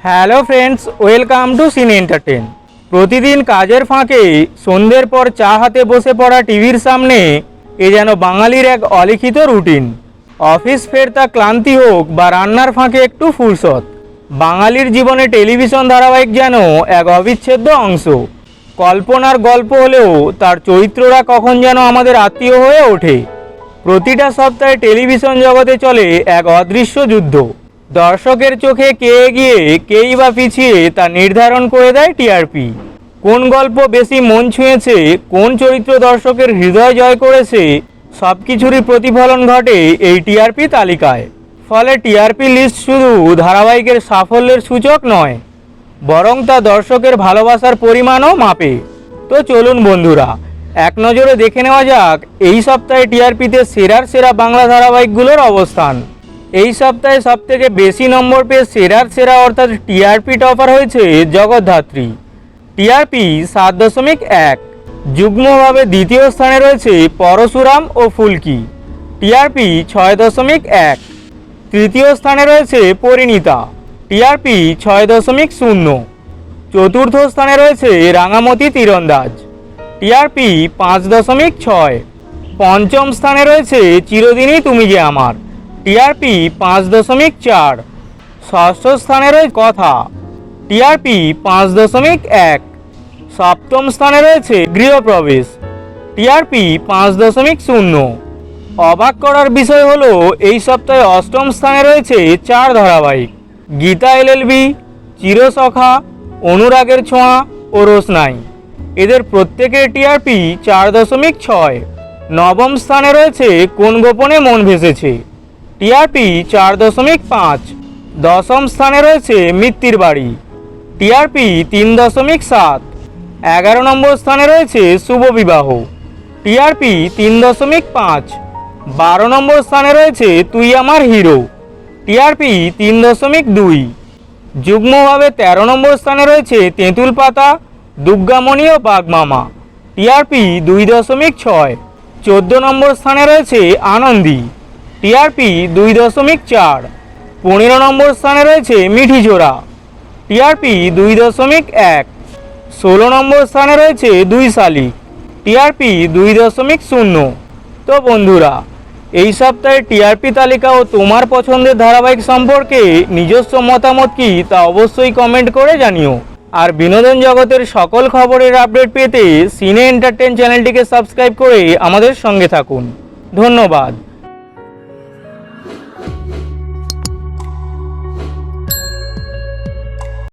Hello friends, welcome to সিনে entertain. প্রতিদিন কাজের ফাঁকে সন্ধ্যের পর চা হাতে বসে পড়া টিভির সামনে এ যেন বাঙালির এক অলিখিত রুটিন। অফিস ফেরতা ক্লান্তি হোক বা রান্নার ফাঁকে একটু ফুরসত, বাঙালির জীবনে টেলিভিশন ধারাবাহিক যেন এক অবিচ্ছেদ্য অংশ। কল্পনার গল্প হলেও তার চরিত্ররা কখন যেন আমাদের আত্মীয় হয়ে ওঠে। প্রতিটা সপ্তাহে টেলিভিশন জগতে চলে এক অদৃশ্য যুদ্ধ। দর্শকের চোখে কে এগিয়ে কেই বা পিছিয়ে তা নির্ধারণ করে দেয় টিআরপি। কোন গল্প বেশি মন ছুঁয়েছে, কোন চরিত্র দর্শকের হৃদয় জয় করেছে, সব কিছুরই প্রতিফলন ঘটে এই টিআরপি তালিকায়। ফলে টিআরপি লিস্ট শুধু ধারাবাহিকের সাফল্যের সূচক নয়, বরং তা দর্শকের ভালোবাসার পরিমাণও মাপে। তো চলুন বন্ধুরা, এক নজরে দেখে নেওয়া যাক এই সপ্তাহে টিআরপিতে সেরার সেরা বাংলা ধারাবাহিকগুলোর অবস্থান। এই সপ্তাহে সবথেকে বেশি নম্বর পেয়ে সেরার সেরা অর্থাৎ টিআরপি টপার হয়েছে জগদ্ধাত্রী। টিআরপি 7.1। যুগ্মভাবে দ্বিতীয় স্থানে রয়েছে পরশুরাম ও ফুলকি, টিআরপি 6.1। তৃতীয় স্থানে রয়েছে পরিণীতা, টিআরপি 6.0। চতুর্থ স্থানে রয়েছে রাঙামতি তীরন্দাজ, টিআরপি 5.6। পঞ্চম স্থানে রয়েছে চিরদিনই তুমি যে আমার, টিআরপি 5.4। ষষ্ঠ স্থানে রয়েছে কথা, টিআরপি 5.1। সপ্তম স্থানে রয়েছে গৃহপ্রবেশ, টিআরপি 5.0। অবাক করার বিষয় হলো এই সপ্তাহে অষ্টম স্থানে রয়েছে 4 ধারাবাহিক, গীতা এলএলবি, চিরসখা, অনুরাগের ছোঁয়া ও রোশনাই। এদের প্রত্যেকের টিআরপি 4.6। নবম স্থানে রয়েছে কোন গোপনে মন ভেসেছে, টিআরপি 4.5। দশম স্থানে রয়েছে মিত্তির বাড়ি, টিআরপি 3.7। 11 নম্বর স্থানে রয়েছে শুভ বিবাহ, টিআরপি 3.5। 12 নম্বর স্থানে রয়েছে তুই আমার হিরো, টিআরপি 3.2। যুগ্মভাবে 13 নম্বর স্থানে রয়েছে তেঁতুল পাতা, দুর্গামণি ও বাগমামা, টিআরপি 2.6। 14 নম্বর স্থানে রয়েছে আনন্দী, টিআরপি 2.4। 15 নম্বর স্থানে রয়েছে মিঠি জোড়া, টিআরপি 2.1। 16 নম্বর স্থানে রয়েছে দুই শালিক, টিআরপি 2.0। তো বন্ধুরা, এই সপ্তাহে টিআরপি তালিকা ও তোমার পছন্দের ধারাবাহিক সম্পর্কে নিজস্ব মতামত কি তা অবশ্যই কমেন্ট করে জানিও। আর বিনোদন জগতের সকল খবরের আপডেট পেতে সিনে এন্টারটেন চ্যানেলটিকে সাবস্ক্রাইব করে আমাদের সঙ্গে থাকুন। ধন্যবাদ।